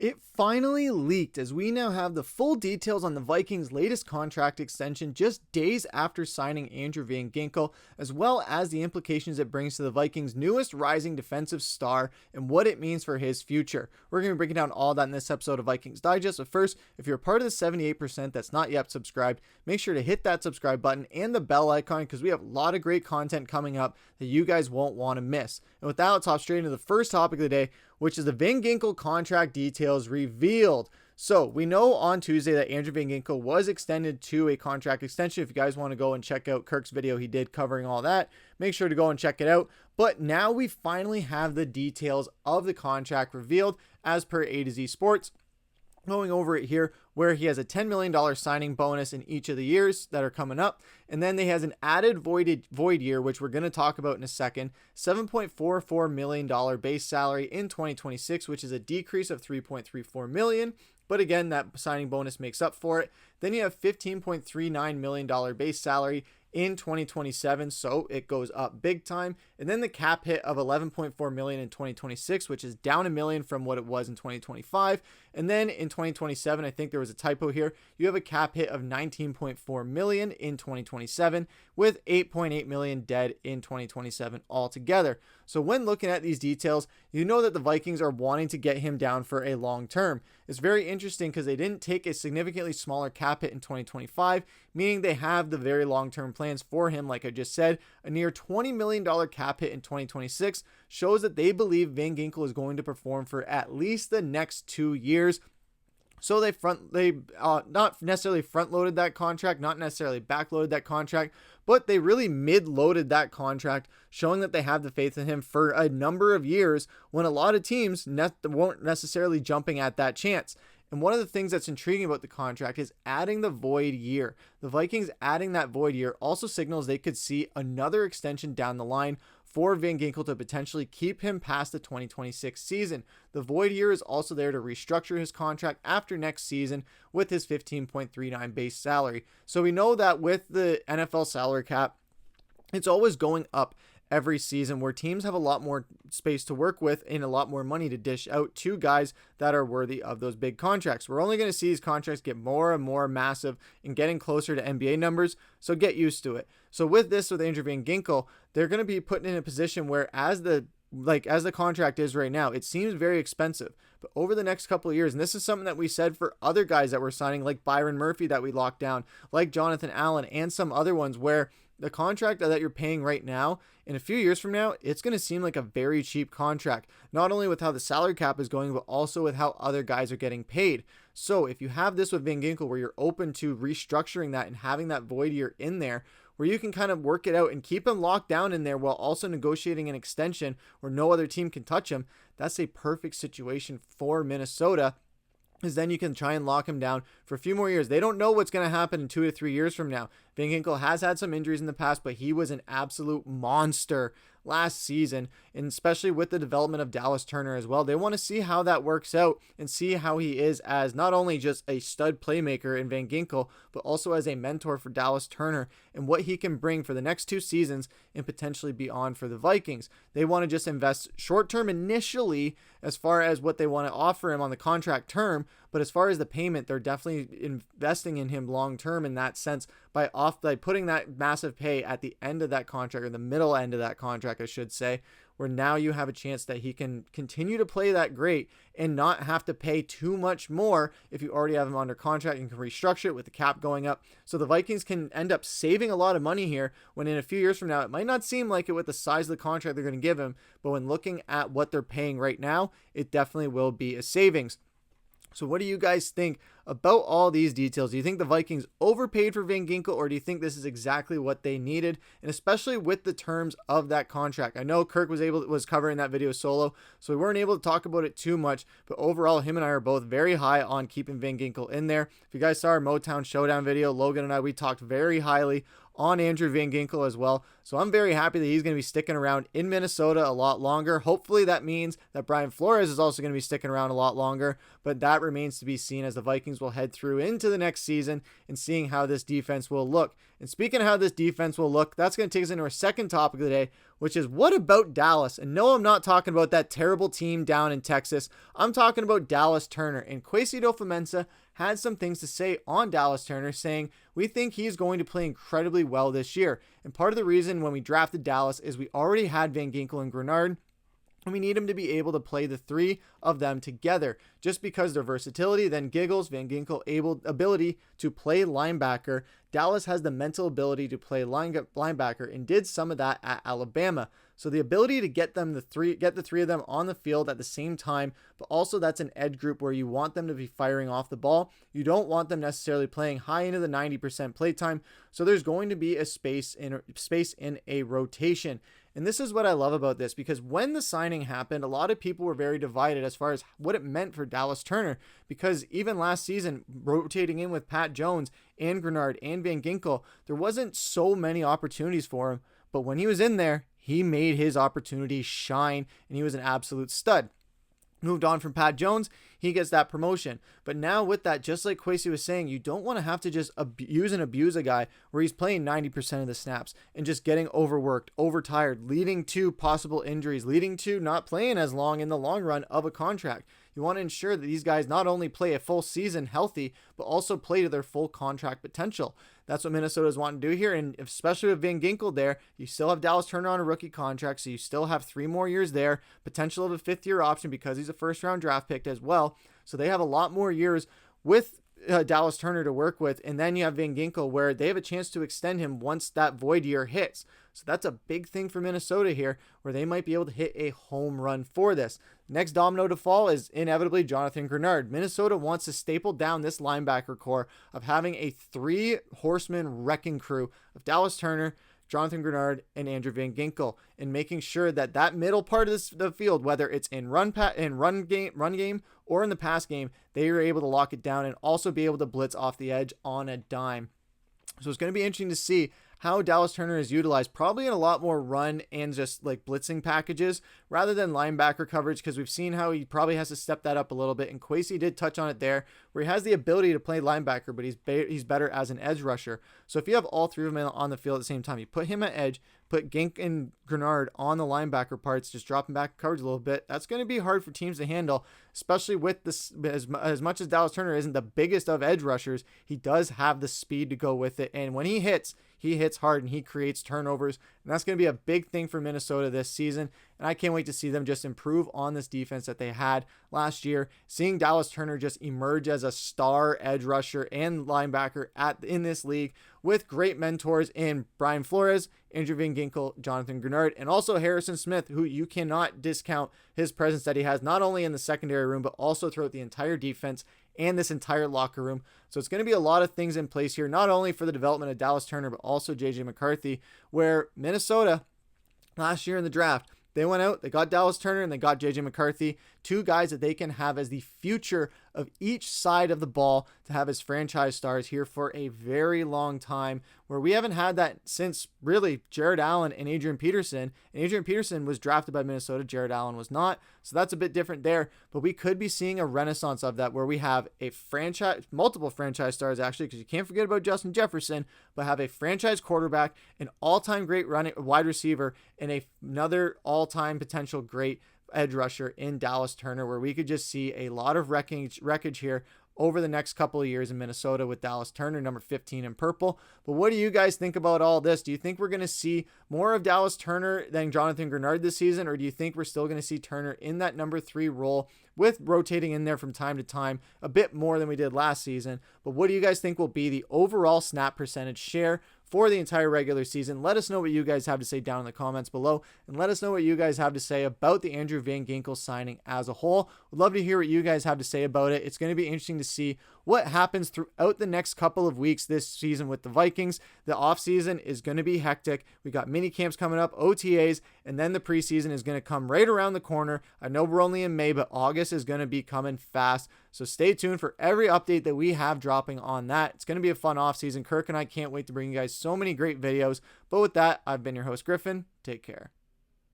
It finally leaked as we now have the full details on the Vikings' latest contract extension just days after signing Andrew Van Ginkel, as well as the implications it brings to the Vikings' newest rising defensive star and what it means for his future. We're going to be breaking down all that in this episode of Vikings Digest. But first, if you're a part of the 78% that's not yet subscribed, make sure to hit that subscribe button and the bell icon because we have a lot of great content coming up that you guys won't want to miss. And with that, let's hop straight into the first topic of the day, which is the Van Ginkel contract details revealed. So we know on Tuesday that Andrew Van Ginkel was extended to a contract extension. If you guys want to go and check out Kirk's video he did covering all that, make sure to go and check it out. But now we finally have the details of the contract revealed as per A to Z Sports. Going over it here, where he has a $10 million signing bonus in each of the years that are coming up. And then he has an added void year, which we're going to talk about in a second, $7.44 million base salary in 2026, which is a decrease of $3.34 million. But again, that signing bonus makes up for it. Then you have $15.39 million base salary in 2027, so it goes up big time. And then the cap hit of $11.4 million in 2026, which is down $1 million from what it was in 2025. And then in 2027, I think there was a typo here, you have a cap hit of $19.4 million in 2027 with $8.8 million dead in 2027 altogether. So when looking at these details, you know that the Vikings are wanting to get him down for a long term. It's very interesting because they didn't take a significantly smaller cap hit in 2025, meaning they have the very long-term plans for him. Like I just said, a near $20 million cap hit in 2026 shows that they believe Van Ginkel is going to perform for at least the next 2 years. So they not necessarily front-loaded that contract, not necessarily back-loaded that contract, but they really mid-loaded that contract, showing that they have the faith in him for a number of years when a lot of teams won't necessarily jumping at that chance. And one of the things that's intriguing about the contract is adding the void year. The Vikings adding that void year also signals they could see another extension down the line for Van Ginkel to potentially keep him past the 2026 season. The void year is also there to restructure his contract after next season with his $15.39 base salary. So we know that with the NFL salary cap, it's always going up every season, where teams have a lot more space to work with and a lot more money to dish out to guys that are worthy of those big contracts. We're only going to see these contracts get more and more massive and getting closer to NBA numbers, so get used to it. So with Andrew Van Ginkel, they're going to be put in a position where as the contract is right now, it seems very expensive. But over the next couple of years, and this is something that we said for other guys that we're signing, like Byron Murphy that we locked down, like Jonathan Allen, and some other ones, where the contract that you're paying right now, in a few years from now, it's going to seem like a very cheap contract, not only with how the salary cap is going, but also with how other guys are getting paid. So if you have this with Van Ginkel, where you're open to restructuring that and having that void year in there, where you can kind of work it out and keep him locked down in there while also negotiating an extension where no other team can touch him, that's a perfect situation for Minnesota. Is then you can try and lock him down for a few more years. They don't know what's going to happen in 2 to 3 years from now. Van Ginkel has had some injuries in the past, but he was an absolute monster last season, and especially with the development of Dallas Turner as well. They want to see how that works out and see how he is as not only just a stud playmaker in Van Ginkel, but also as a mentor for Dallas Turner and what he can bring for the next 2 seasons and potentially beyond for the Vikings. They want to just invest short-term initially as far as what they want to offer him on the contract term, but as far as the payment, they're definitely investing in him long-term in that sense by putting that massive pay at the end of that contract, or the middle end of that contract, I should say, where now you have a chance that he can continue to play that great and not have to pay too much more if you already have him under contract and can restructure it with the cap going up. So the Vikings can end up saving a lot of money here, when in a few years from now, it might not seem like it with the size of the contract they're going to give him, but when looking at what they're paying right now, it definitely will be a savings. So what do you guys think about all these details? Do you think the Vikings overpaid for Van Ginkel, or do you think this is exactly what they needed? And especially with the terms of that contract. I know Kirk was covering that video solo, so we weren't able to talk about it too much, but overall, him and I are both very high on keeping Van Ginkel in there. If you guys saw our Motown Showdown video, Logan and I, we talked very highly on Andrew Van Ginkel as well. So I'm very happy that he's going to be sticking around in Minnesota a lot longer. Hopefully that means that Brian Flores is also going to be sticking around a lot longer, but that remains to be seen, as the Vikings Vikings will head through into the next season and seeing how this defense will look. And speaking of how this defense will look, that's going to take us into our second topic of the day, which is what about Dallas? And no, I'm not talking about that terrible team down in Texas. I'm talking about Dallas Turner. And Kwesi Adofo-Mensah had some things to say on Dallas Turner, saying we think he's going to play incredibly well this year. And part of the reason when we drafted Dallas is we already had Van Ginkel and Grenard, and we need him to be able to play the three of them together just because their versatility. Then Giggles, Van Ginkel, ability to play linebacker. Dallas has the mental ability to play linebacker and did some of that at Alabama. So the ability to get the three of them on the field at the same time, but also that's an edge group where you want them to be firing off the ball. You don't want them necessarily playing high into the 90% play time. So there's going to be a space in a rotation. And this is what I love about this, because when the signing happened, a lot of people were very divided as far as what it meant for Dallas Turner, because even last season, rotating in with Pat Jones and Grenard and Van Ginkel, there wasn't so many opportunities for him. But when he was in there, he made his opportunity shine, and he was an absolute stud. Moved on from Pat Jones, he gets that promotion. But now with that, just like Kwesi was saying, you don't want to have to just use and abuse a guy where he's playing 90% of the snaps and just getting overworked, overtired, leading to possible injuries, leading to not playing as long in the long run of a contract. You want to ensure that these guys not only play a full season healthy, but also play to their full contract potential. That's what Minnesota's wanting to do here, and especially with Van Ginkel there, you still have Dallas Turner on a rookie contract, so you still have 3 more years there, potential of a 5th-year option because he's a first-round draft pick as well. So they have a lot more years with Dallas Turner to work with, and then you have Van Ginkel where they have a chance to extend him once that void year hits. So that's a big thing for Minnesota here, where they might be able to hit a home run for this. Next domino to fall is inevitably Jonathan Grenard. Minnesota wants to staple down this linebacker core of having a 3-horseman wrecking crew of Dallas Turner, Jonathan Grenard, and Andrew Van Ginkel, and making sure that that middle part of the field, whether it's in run game or in the pass game, they are able to lock it down and also be able to blitz off the edge on a dime. So it's going to be interesting to see how Dallas Turner is utilized, probably in a lot more run and just like blitzing packages rather than linebacker coverage, because we've seen how he probably has to step that up a little bit. And Kwesi did touch on it there, where he has the ability to play linebacker, but he's better as an edge rusher. So if you have all 3 of them on the field at the same time, you put him at edge, put Gink and Grenard on the linebacker parts, just dropping back coverage a little bit. That's going to be hard for teams to handle, especially with this. As much as Dallas Turner isn't the biggest of edge rushers, he does have the speed to go with it. And when he hits hard and he creates turnovers. And that's going to be a big thing for Minnesota this season. And I can't wait to see them just improve on this defense that they had last year. Seeing Dallas Turner just emerge as a star edge rusher and linebacker in this league with great mentors in Brian Flores, Andrew Van Ginkel, Jonathan Grenard, and also Harrison Smith, who you cannot discount his presence that he has not only in the secondary room, but also throughout the entire defense and this entire locker room. So it's going to be a lot of things in place here, not only for the development of Dallas Turner, but also JJ McCarthy, where Minnesota last year in the draft, they went out, they got Dallas Turner, and they got JJ McCarthy, 2 guys that they can have as the future of each side of the ball to have as franchise stars here for a very long time, where we haven't had that since really Jared Allen and Adrian Peterson. And Adrian Peterson was drafted by Minnesota, Jared Allen was not, so that's a bit different there. But we could be seeing a renaissance of that, where we have multiple franchise stars actually, because you can't forget about Justin Jefferson, but have a franchise quarterback, an all-time great wide receiver, and another all-time potential great edge rusher in Dallas Turner, where we could just see a lot of wreckage here over the next couple of years in Minnesota with Dallas Turner, number 15 in purple. But what do you guys think about all this? Do you think we're going to see more of Dallas Turner than Jonathan Grenard this season, or do you think we're still going to see Turner in that number 3 role with rotating in there from time to time a bit more than we did last season? But what do you guys think will be the overall snap percentage share for the entire regular season? Let us know what you guys have to say down in the comments below, and let us know what you guys have to say about the Andrew Van Ginkel signing as a whole. We'd love to hear what you guys have to say about it. It's going to be interesting to see what happens throughout the next couple of weeks this season with the Vikings. The offseason is going to be hectic. We got mini camps coming up, OTAs, and then the preseason is going to come right around the corner. I know we're only in May, but August is going to be coming fast. So stay tuned for every update that we have dropping on that. It's going to be a fun offseason. Kirk and I can't wait to bring you guys so many great videos. But with that, I've been your host, Griffen. Take care.